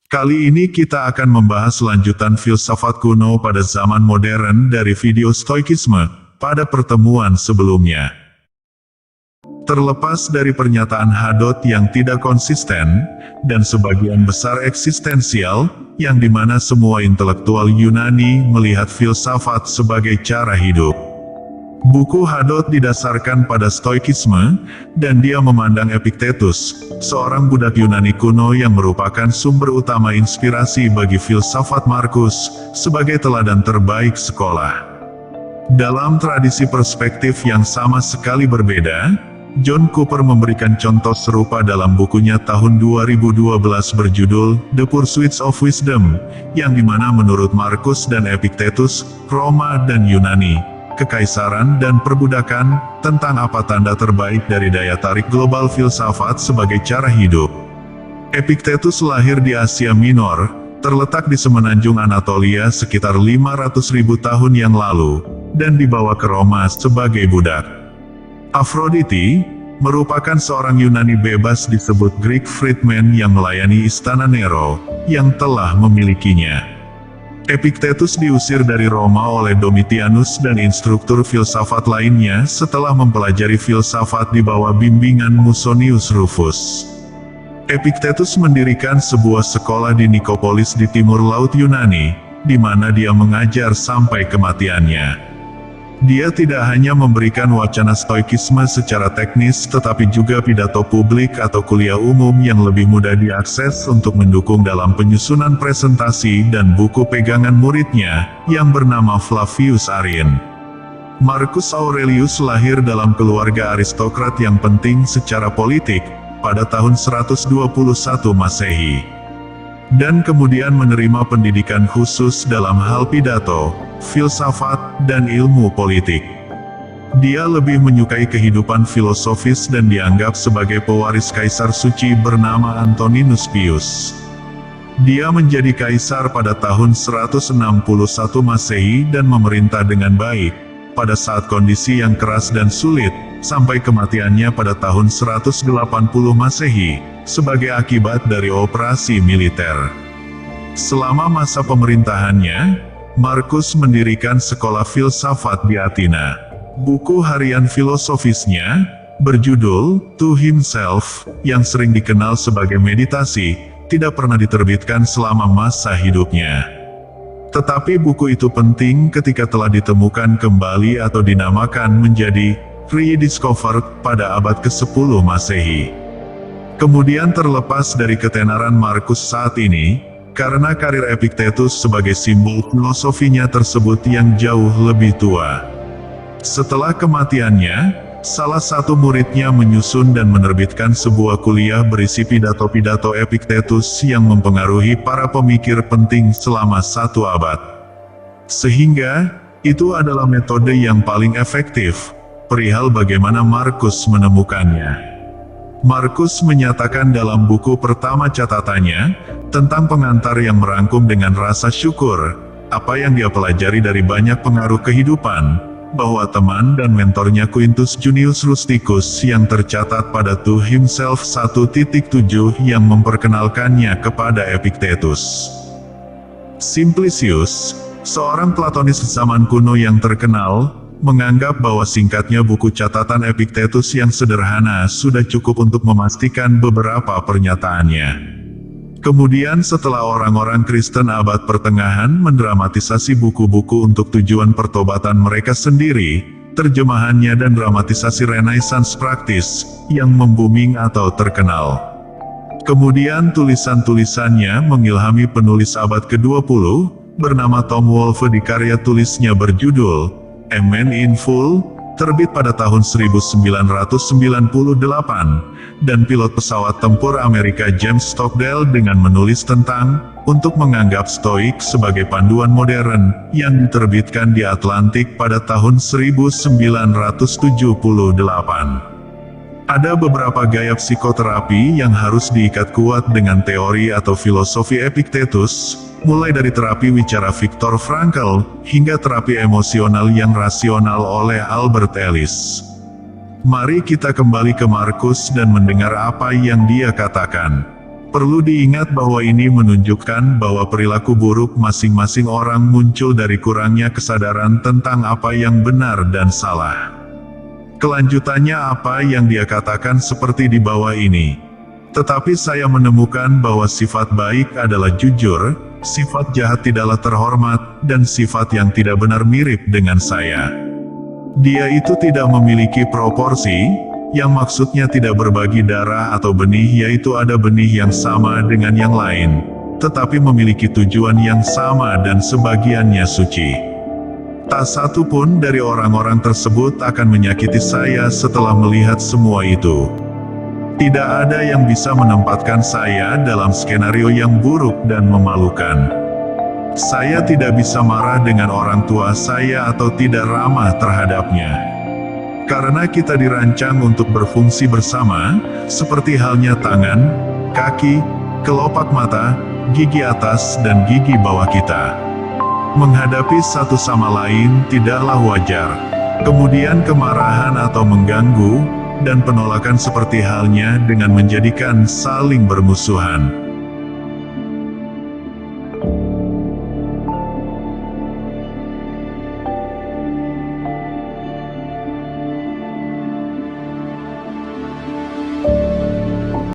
Kali ini kita akan membahas lanjutan filsafat kuno pada zaman modern dari video Stoikisme pada pertemuan sebelumnya. Terlepas dari pernyataan Hadot yang tidak konsisten, dan sebagian besar eksistensial, yang dimana semua intelektual Yunani melihat filsafat sebagai cara hidup. Buku Hadot didasarkan pada Stoikisme, dan dia memandang Epictetus, seorang budak Yunani kuno yang merupakan sumber utama inspirasi bagi filsafat Markus, sebagai teladan terbaik sekolah. Dalam tradisi perspektif yang sama sekali berbeda, John Cooper memberikan contoh serupa dalam bukunya tahun 2012 berjudul The Pursuits of Wisdom, yang dimana menurut Markus dan Epictetus, Roma dan Yunani, kekaisaran dan perbudakan, tentang apa tanda terbaik dari daya tarik global filsafat sebagai cara hidup. Epictetus lahir di Asia Minor, terletak di semenanjung Anatolia sekitar 500.000 tahun yang lalu, dan dibawa ke Roma sebagai budak. Afroditi merupakan seorang Yunani bebas disebut Greek freedman yang melayani istana Nero, yang telah memilikinya. Epictetus diusir dari Roma oleh Domitianus dan instruktur filsafat lainnya setelah mempelajari filsafat di bawah bimbingan Musonius Rufus. Epictetus mendirikan sebuah sekolah di Nikopolis di timur laut Yunani, di mana dia mengajar sampai kematiannya. Dia tidak hanya memberikan wacana Stoikisme secara teknis tetapi juga pidato publik atau kuliah umum yang lebih mudah diakses untuk mendukung dalam penyusunan presentasi dan buku pegangan muridnya, yang bernama Flavius Arrien. Marcus Aurelius lahir dalam keluarga aristokrat yang penting secara politik, pada tahun 121 Masehi. Dan kemudian menerima pendidikan khusus dalam hal pidato, filsafat, dan ilmu politik. Dia lebih menyukai kehidupan filosofis dan dianggap sebagai pewaris kaisar suci bernama Antoninus Pius. Dia menjadi kaisar pada tahun 161 Masehi dan memerintah dengan baik, pada saat kondisi yang keras dan sulit, sampai kematiannya pada tahun 180 Masehi, sebagai akibat dari operasi militer. Selama masa pemerintahannya, Markus mendirikan sekolah filsafat di Athena. Buku harian filosofisnya, berjudul To Himself, yang sering dikenal sebagai meditasi, tidak pernah diterbitkan selama masa hidupnya. Tetapi buku itu penting ketika telah ditemukan kembali atau dinamakan menjadi rediscovered pada abad ke-10 Masehi. Kemudian terlepas dari ketenaran Markus saat ini, karena karir Epictetus sebagai simbol filosofinya tersebut yang jauh lebih tua. Setelah kematiannya, salah satu muridnya menyusun dan menerbitkan sebuah kuliah berisi pidato-pidato Epictetus yang mempengaruhi para pemikir penting selama 1 abad. Sehingga, itu adalah metode yang paling efektif, perihal bagaimana Markus menemukannya. Markus menyatakan dalam buku pertama catatannya, tentang pengantar yang merangkum dengan rasa syukur, apa yang dia pelajari dari banyak pengaruh kehidupan, bahwa teman dan mentornya Quintus Junius Rusticus yang tercatat pada To Himself 1.7 yang memperkenalkannya kepada Epictetus. Simplicius, seorang Platonis zaman kuno yang terkenal, menganggap bahwa singkatnya buku catatan Epictetus yang sederhana sudah cukup untuk memastikan beberapa pernyataannya. Kemudian setelah orang-orang Kristen abad pertengahan mendramatisasi buku-buku untuk tujuan pertobatan mereka sendiri, terjemahannya dan dramatisasi Renaissance praktis, yang membuming atau terkenal. Kemudian tulisan-tulisannya mengilhami penulis abad ke-20, bernama Tom Wolfe di karya tulisnya berjudul A Man in Full, terbit pada tahun 1998, dan pilot pesawat tempur Amerika James Stockdale dengan menulis tentang, untuk menganggap Stoik sebagai panduan modern, yang diterbitkan di Atlantik pada tahun 1978. Ada beberapa gaya psikoterapi yang harus diikat kuat dengan teori atau filosofi Epictetus, mulai dari terapi wicara Viktor Frankl, hingga terapi emosional yang rasional oleh Albert Ellis. Mari kita kembali ke Markus dan mendengar apa yang dia katakan. Perlu diingat bahwa ini menunjukkan bahwa perilaku buruk masing-masing orang muncul dari kurangnya kesadaran tentang apa yang benar dan salah. Kelanjutannya apa yang dia katakan seperti di bawah ini. Tetapi saya menemukan bahwa sifat baik adalah jujur, sifat jahat tidaklah terhormat, dan sifat yang tidak benar mirip dengan saya. Dia itu tidak memiliki proporsi, yang maksudnya tidak berbagi darah atau benih, yaitu ada benih yang sama dengan yang lain, tetapi memiliki tujuan yang sama dan sebagiannya suci. Tak satu pun dari orang-orang tersebut akan menyakiti saya setelah melihat semua itu. Tidak ada yang bisa menempatkan saya dalam skenario yang buruk dan memalukan. Saya tidak bisa marah dengan orang tua saya atau tidak ramah terhadapnya. Karena kita dirancang untuk berfungsi bersama, seperti halnya tangan, kaki, kelopak mata, gigi atas dan gigi bawah kita. Menghadapi satu sama lain tidaklah wajar. Kemudian kemarahan atau mengganggu, dan penolakan seperti halnya dengan menjadikan saling bermusuhan.